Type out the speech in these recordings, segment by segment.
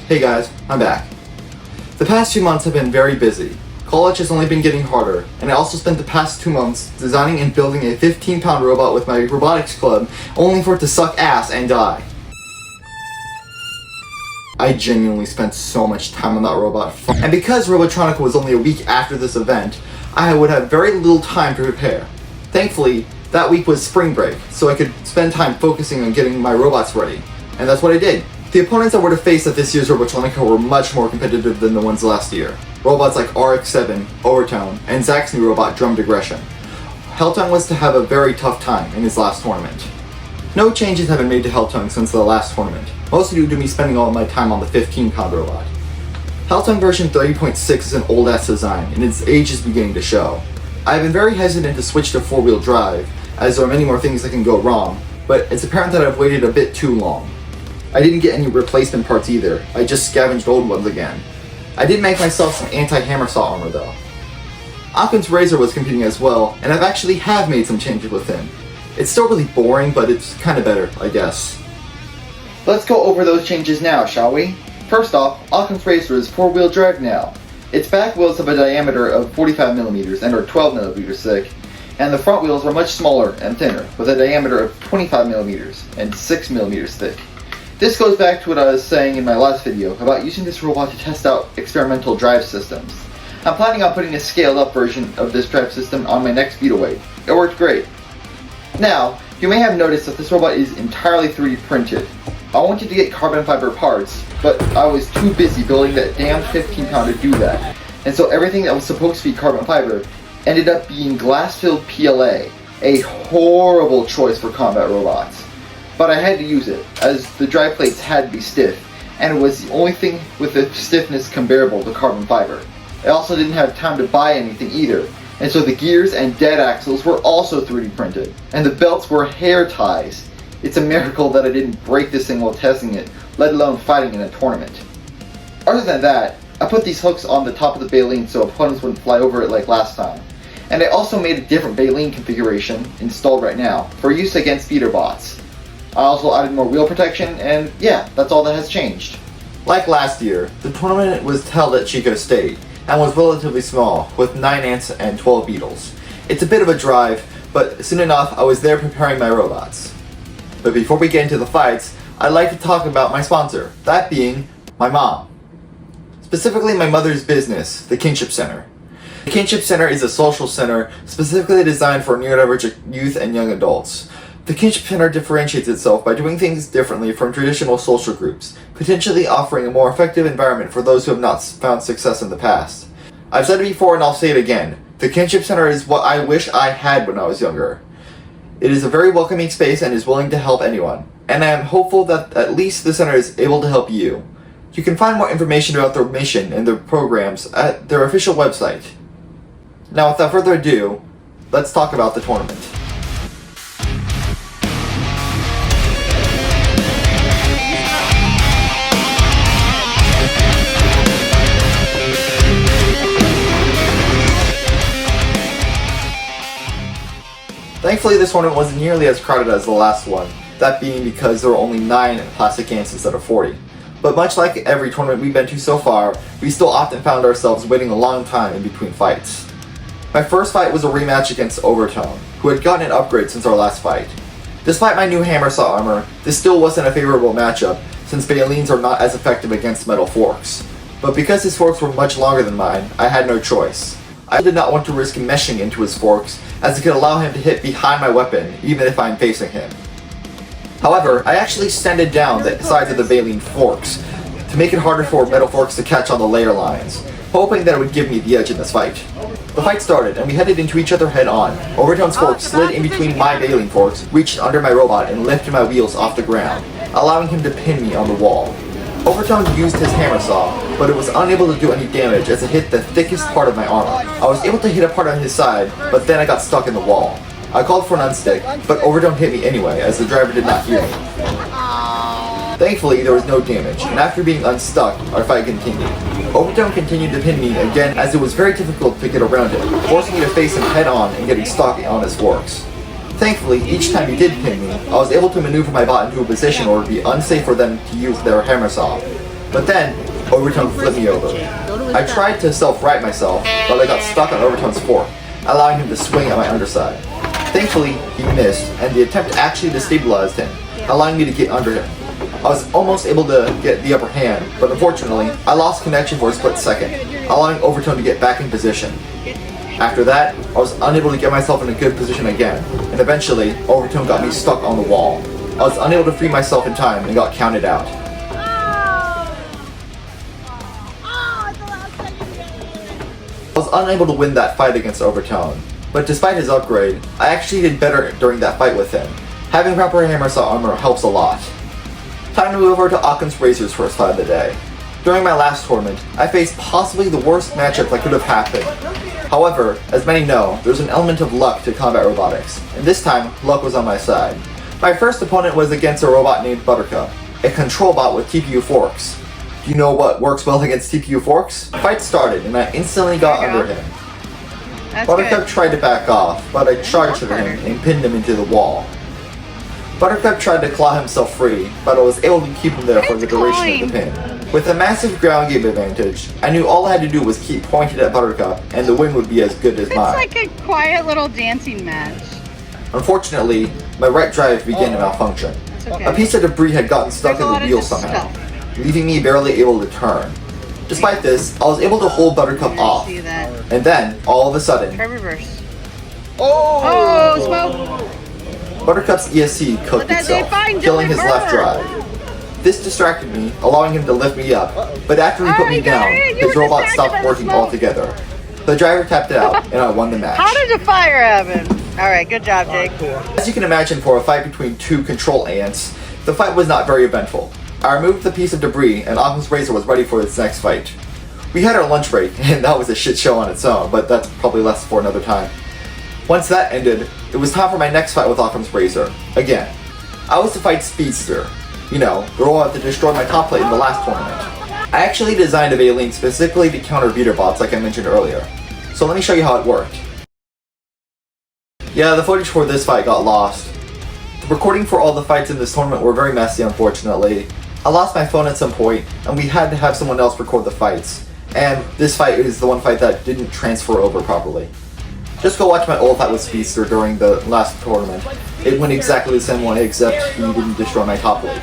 Hey guys, I'm back. The past few months have been very busy. College has only been getting harder, and I also spent the past 2 months designing and building a 15-pound robot with my robotics club, only for it to suck ass and die. I genuinely spent so much time on that robot, and because Robotronica was only a week after this event, I would have very little time to prepare. Thankfully, that week was spring break, so I could spend time focusing on getting my robots ready, and that's what I did. The opponents I were to face at this year's Robotronica were much more competitive than the ones last year. Robots like RX-7, Overtone, and Zach's new robot Drum Digression. HellTongue was to have a very tough time in his last tournament. No changes have been made to HellTongue since the last tournament, mostly due to me spending all my time on the 15-pound robot. HellTongue version 3.6 is an old-ass design, and its age is beginning to show. I have been very hesitant to switch to 4-wheel drive, as there are many more things that can go wrong, but it's apparent that I've waited a bit too long. I didn't get any replacement parts either, I just scavenged old ones again. I did make myself some anti-hammer saw armor though. Occam's Razor was competing as well, and I've actually made some changes with him. It's still really boring, but it's kinda better, I guess. Let's go over those changes now, shall we? First off, Occam's Razor is 4-wheel drive now. Its back wheels have a diameter of 45mm and are 12mm thick, and the front wheels are much smaller and thinner, with a diameter of 25mm and 6mm thick. This goes back to what I was saying in my last video about using this robot to test out experimental drive systems. I'm planning on putting a scaled up version of this drive system on my next beetleweight. It worked great. Now, you may have noticed that this robot is entirely 3D printed. I wanted to get carbon fiber parts, but I was too busy building that damn 15-pound to do that. And so everything that was supposed to be carbon fiber ended up being glass-filled PLA, a horrible choice for combat robots. But I had to use it, as the drive plates had to be stiff, and it was the only thing with the stiffness comparable to carbon fiber. I also didn't have time to buy anything either, and so the gears and dead axles were also 3D printed, and the belts were hair ties. It's a miracle that I didn't break this thing while testing it, let alone fighting in a tournament. Other than that, I put these hooks on the top of the baleen so opponents wouldn't fly over it like last time. And I also made a different baleen configuration, installed right now, for use against speeder bots. I also added more wheel protection, and yeah, that's all that has changed. Like last year, the tournament was held at Chico State, and was relatively small, with 9 ants and 12 beetles. It's a bit of a drive, but soon enough I was there preparing my robots. But before we get into the fights, I'd like to talk about my sponsor, that being my mom. Specifically my mother's business, the Kinship Center. The Kinship Center is a social center specifically designed for neurodivergent youth and young adults. The Kinship Center differentiates itself by doing things differently from traditional social groups, potentially offering a more effective environment for those who have not found success in the past. I've said it before and I'll say it again. The Kinship Center is what I wish I had when I was younger. It is a very welcoming space and is willing to help anyone, and I am hopeful that at least the center is able to help you. You can find more information about their mission and their programs at their official website. Now without further ado, let's talk about the tournament. Thankfully, this tournament wasn't nearly as crowded as the last one, that being because there were only 9 plastic ants instead of 40. But much like every tournament we've been to so far, we still often found ourselves waiting a long time in between fights. My first fight was a rematch against Overtone, who had gotten an upgrade since our last fight. Despite my new hammer saw armor, this still wasn't a favorable matchup, since Baleens are not as effective against metal forks. But because his forks were much longer than mine, I had no choice. I did not want to risk meshing into his forks, as it could allow him to hit behind my weapon, even if I'm facing him. However, I actually sanded down the sides of the baleen forks, to make it harder for metal forks to catch on the layer lines, hoping that it would give me the edge in this fight. The fight started, and we headed into each other head on. Overtone's fork slid in between my baleen forks, reached under my robot, and lifted my wheels off the ground, allowing him to pin me on the wall. Overtone used his hammer saw, but it was unable to do any damage as it hit the thickest part of my armor. I was able to hit a part on his side, but then I got stuck in the wall. I called for an unstick, but Overtone hit me anyway, as the driver did not hear me. Thankfully, there was no damage, and after being unstuck, our fight continued. Overtone continued to pin me again as it was very difficult to get around him, forcing me to face him head on and getting stuck on his forks. Thankfully, each time he did pin me, I was able to maneuver my bot into a position where it would be unsafe for them to use their hammer saw. But then, Overtongue flipped me over. I tried to self-right myself, but I got stuck on Overtongue's fork, allowing him to swing at my underside. Thankfully, he missed, and the attempt actually destabilized him, allowing me to get under him. I was almost able to get the upper hand, but unfortunately, I lost connection for a split second, allowing Overtongue to get back in position. After that, I was unable to get myself in a good position again, and eventually, Overtongue got me stuck on the wall. I was unable to free myself in time and got counted out. I was unable to win that fight against Overtongue, but despite his upgrade, I actually did better during that fight with him. Having proper hammer saw armor helps a lot. Time to move over to Occam's Razor's first fight of the day. During my last tournament, I faced possibly the worst matchup that could have happened. However, as many know, there's an element of luck to combat robotics, and this time, luck was on my side. My first opponent was against a robot named Buttercup, a control bot with TPU forks. Do you know what works well against TPU forks? The fight started, and I instantly got under him. Buttercup tried to back off, but I charged at him and pinned him into the wall. Buttercup tried to claw himself free, but I was able to keep him there for the duration of the pin. With a massive ground game advantage, I knew all I had to do was keep pointed at Buttercup, and the win would be as good as mine. It's like a quiet little dancing match. Unfortunately, my right drive began to malfunction. Okay. A piece of debris had gotten stuck in the wheel somehow, leaving me barely able to turn. Despite this, I was able to hold Buttercup off, and then, all of a sudden... Try reverse. Oh! Smoke! Buttercup's ESC cooked itself, killing his left drive. This distracted me, allowing him to lift me up, but after he put me down, his robot stopped working altogether. The driver tapped out, and I won the match. How did the fire happen? Alright, good job, Jake. As you can imagine, for a fight between two control ants, the fight was not very eventful. I removed the piece of debris, and Occam's Razor was ready for its next fight. We had our lunch break, and that was a shit show on its own, but that's probably less for another time. Once that ended, it was time for my next fight with Occam's Razor. Again, I was to fight Speedster. You know, the robot that destroyed my top plate in the last tournament. I actually designed a Baleen specifically to counter beater bots like I mentioned earlier. So let me show you how it worked. Yeah, the footage for this fight got lost. The recording for all the fights in this tournament were very messy, unfortunately. I lost my phone at some point, and we had to have someone else record the fights. And this fight is the one fight that didn't transfer over properly. Just go watch my old fight with Speedster during the last tournament. It went exactly the same way, except he didn't destroy my top plate.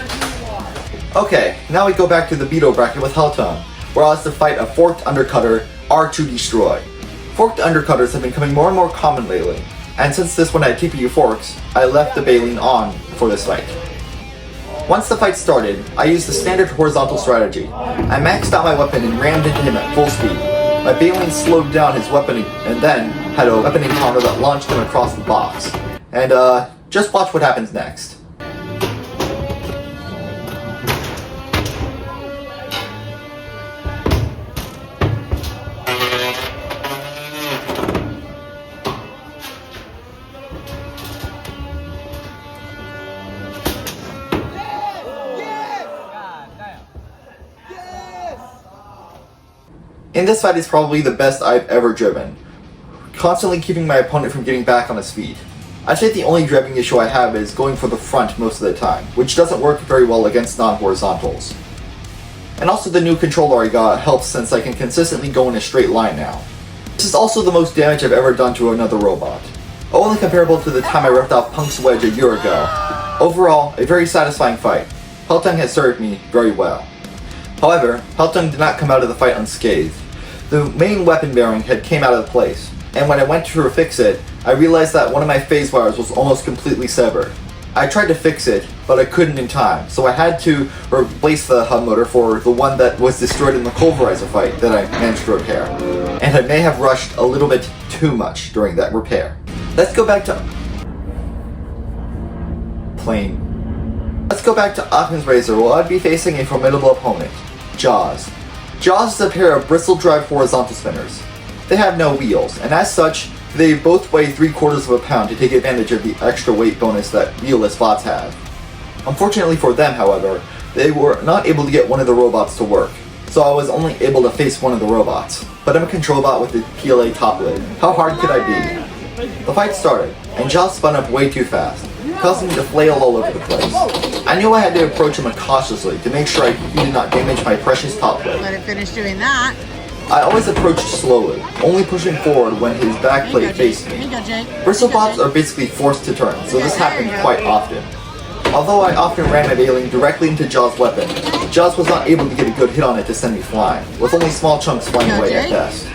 Okay, now we go back to the Beetle bracket with HellTongue, where I was to fight a Forked Undercutter R2 Destroy. Forked Undercutters have been becoming more and more common lately, and since this one had TPU forks, I left the Baleen on for this fight. Once the fight started, I used the standard horizontal strategy. I maxed out my weapon and rammed into him at full speed. My Baleen slowed down his weapon and then had a weapon encounter that launched him across the box. And just watch what happens next. In this fight is probably the best I've ever driven, constantly keeping my opponent from getting back on his feet. I'd say the only driving issue I have is going for the front most of the time, which doesn't work very well against non-horizontals. And also the new controller I got helps since I can consistently go in a straight line now. This is also the most damage I've ever done to another robot, only comparable to the time I ripped off Punk's wedge a year ago. Overall, a very satisfying fight. HellTongue has served me very well. However, HellTongue did not come out of the fight unscathed. The main weapon bearing had came out of place, and when I went to fix it, I realized that one of my phase wires was almost completely severed. I tried to fix it, but I couldn't in time, so I had to replace the hub motor for the one that was destroyed in the Pulverizer fight that I managed to repair. And I may have rushed a little bit too much during that repair. Let's go back to Occam's Razor, where I'd be facing a formidable opponent, Jaws. Jaws is a pair of bristle-drive horizontal spinners. They have no wheels, and as such, they both weigh 3/4 of a pound to take advantage of the extra weight bonus that wheelless bots have. Unfortunately for them, however, they were not able to get one of the robots to work, so I was only able to face one of the robots. But I'm a control bot with a PLA top lid. How hard could I be? The fight started, and Jaws spun up way too fast, causing me to flail all over the place. I knew I had to approach him cautiously to make sure he did not damage my precious top plate. Let it finish doing that. I always approached slowly, only pushing forward when his back plate faced me. Bristlepots are basically forced to turn, so this happened quite often. Although I often ran my bailing directly into Jaws' weapon, Jaws was not able to get a good hit on it to send me flying, with only small chunks flying away at best.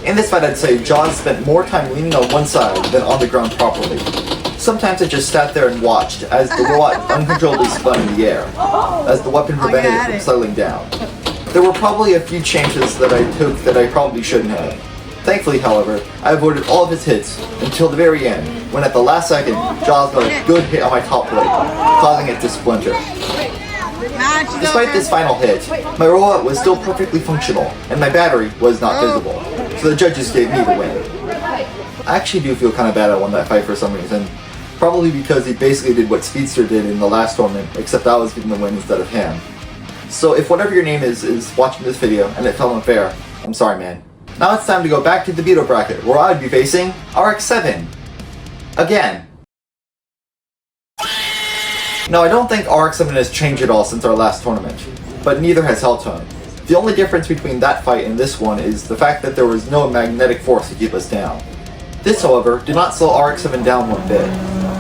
In this fight, I'd say Jaws spent more time leaning on one side than on the ground properly. Sometimes I just sat there and watched as the robot uncontrollably spun in the air, as the weapon prevented it from settling down. There were probably a few chances that I took that I probably shouldn't have. Thankfully, however, I avoided all of his hits until the very end, when at the last second, Jaws got a good hit on my top plate, causing it to splinter. Despite this final hit, my robot was still perfectly functional, and my battery was not visible, so the judges gave me the win. I actually do feel kind of bad I won that fight for some reason, probably because he basically did what Speedster did in the last tournament, except I was getting the win instead of him. So if whatever your name is watching this video and it felt unfair, I'm sorry, man. Now it's time to go back to the Beetle bracket, where I'd be facing RX-7. Again. Now I don't think RX-7 has changed at all since our last tournament, but neither has HellTongue. The only difference between that fight and this one is the fact that there was no magnetic force to keep us down. This, however, did not slow RX-7 down one bit.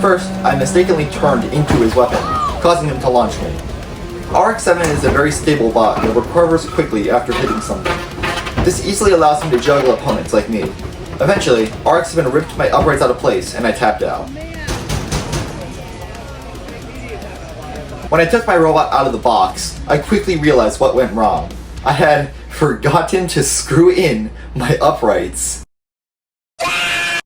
First, I mistakenly turned into his weapon, causing him to launch me. RX-7 is a very stable bot that recovers quickly after hitting something. This easily allows him to juggle opponents like me. Eventually, RX-7 ripped my uprights out of place and I tapped out. When I took my robot out of the box, I quickly realized what went wrong. I had forgotten to screw in my uprights.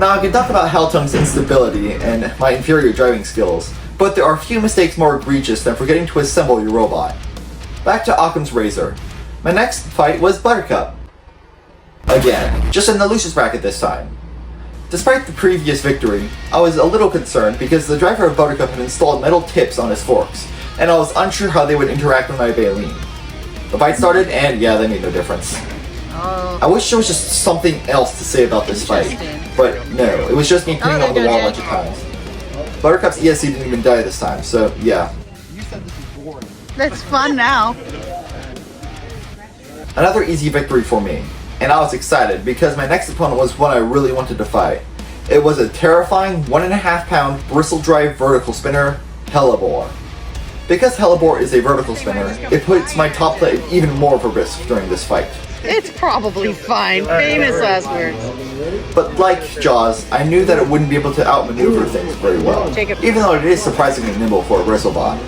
Now I can talk about HellTongue's instability and my inferior driving skills, but there are few mistakes more egregious than forgetting to assemble your robot. Back to Occam's razor. My next fight was Buttercup. Again, just in the Lucius bracket this time. Despite the previous victory, I was a little concerned because the driver of Buttercup had installed metal tips on his forks, and I was unsure how they would interact with my baleen. The fight started, and yeah, they made no difference. I wish there was just something else to say about this fight, but no, it was just me hitting on the wall a bunch of times. Buttercup's ESC didn't even die this time, so yeah. That's fun now. Another easy victory for me, and I was excited because my next opponent was one I really wanted to fight. It was a terrifying 1.5 pound bristle drive vertical spinner, Hellebore. Because Hellebore is a vertical spinner, it puts my top plate at even more of a risk during this fight. It's probably fine. Famous last words. But like Jaws, I knew that it wouldn't be able to outmaneuver things very well, even though it is surprisingly nimble for a bristlebot.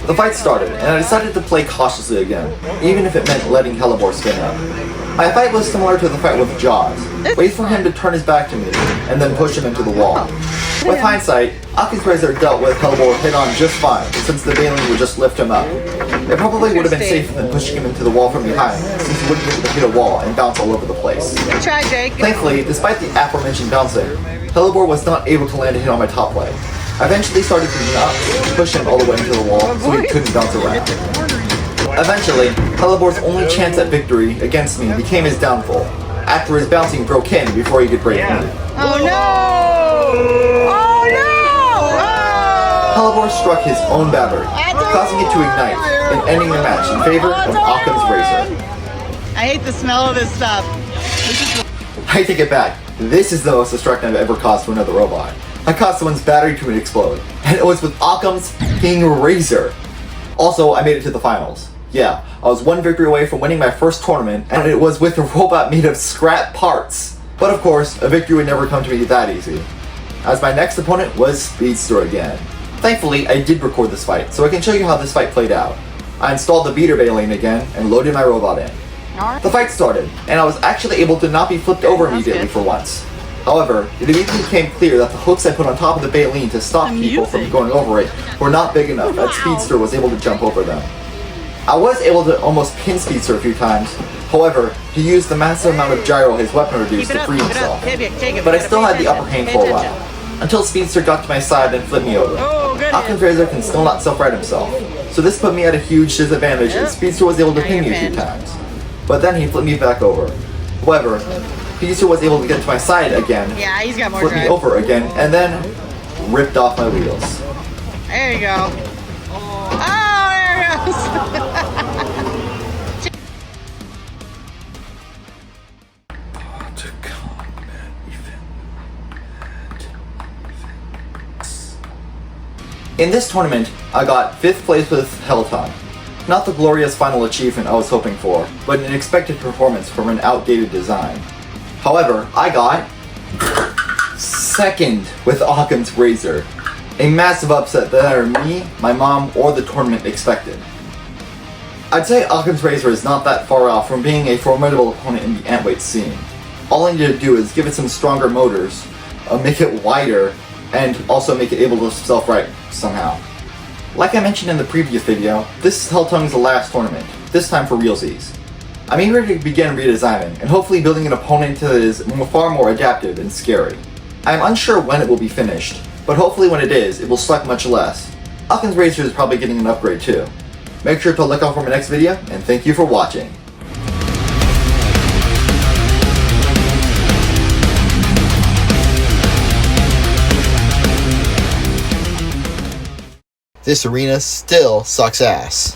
The fight started, and I decided to play cautiously again, even if it meant letting Hellebore spin up. My fight was similar to the fight with Jaws. Wait for him to turn his back to me, and then push him into the wall. With hindsight, Occam's razor dealt with Hellebore head-on just fine, since the baleen would just lift him up. It probably would have been safer than pushing him into the wall from behind, since he wouldn't be able to hit a wall and bounce all over the place. Good try, Jake. Thankfully, despite the aforementioned bouncing, Hellebore was not able to land a hit on my top plate. I eventually started to not push him all the way into the wall, so he couldn't bounce around. Eventually, Hellebore's only chance at victory against me became his downfall, after his bouncing broke him before he could break me. Oh no! Oh no! Hellebore struck his own battery, causing it to ignite and ending the match in favor of Occam's razor. I hate the smell of this stuff. I take it back. This is the most destruction I've ever caused to another robot. I caused someone's battery to explode, and it was with Occam's king razor. Also, I made it to the finals. Yeah, I was one victory away from winning my first tournament, and it was with a robot made of scrap parts. But of course, a victory would never come to me that easy, as my next opponent was Speedster again. Thankfully, I did record this fight, so I can show you how this fight played out. I installed the beater baleen again, and loaded my robot in. The fight started, and I was actually able to not be flipped over immediately for once. However, it immediately became clear that the hooks I put on top of the baleen to stop people from going over it were not big enough, that Speedster was able to jump over them. I was able to almost pin Speedster a few times, however, he used the massive amount of gyro his weapon reduced to free himself. But I still had the upper hand for a while, until Speedster got to my side and flipped me over. Occam's razor can still not self-right himself, so this put me at a huge disadvantage and Speedster was able to pin me a few times. But then he flipped me back over. However, Speedster was able to get to my side again, Yeah, he's got more flipped me over again, and then ripped off my wheels. There you go. In this tournament, I got 5th place with HellTongue. Not the glorious final achievement I was hoping for, but an expected performance from an outdated design. However, I got 2nd with Occam's Razor, a massive upset that neither me, my mom, or the tournament expected. I'd say Occam's Razor is not that far off from being a formidable opponent in the Antweight scene. All I need to do is give it some stronger motors, make it wider, and also make it able to self-right somehow. Like I mentioned in the previous video, this is HellTongue's last tournament, this time for realsies. I'm eager to begin redesigning, and hopefully building an opponent that is far more adaptive and scary. I am unsure when it will be finished, but hopefully when it is, it will suck much less. Occam's Razor is probably getting an upgrade too. Make sure to look out for my next video, and thank you for watching. This arena still sucks ass.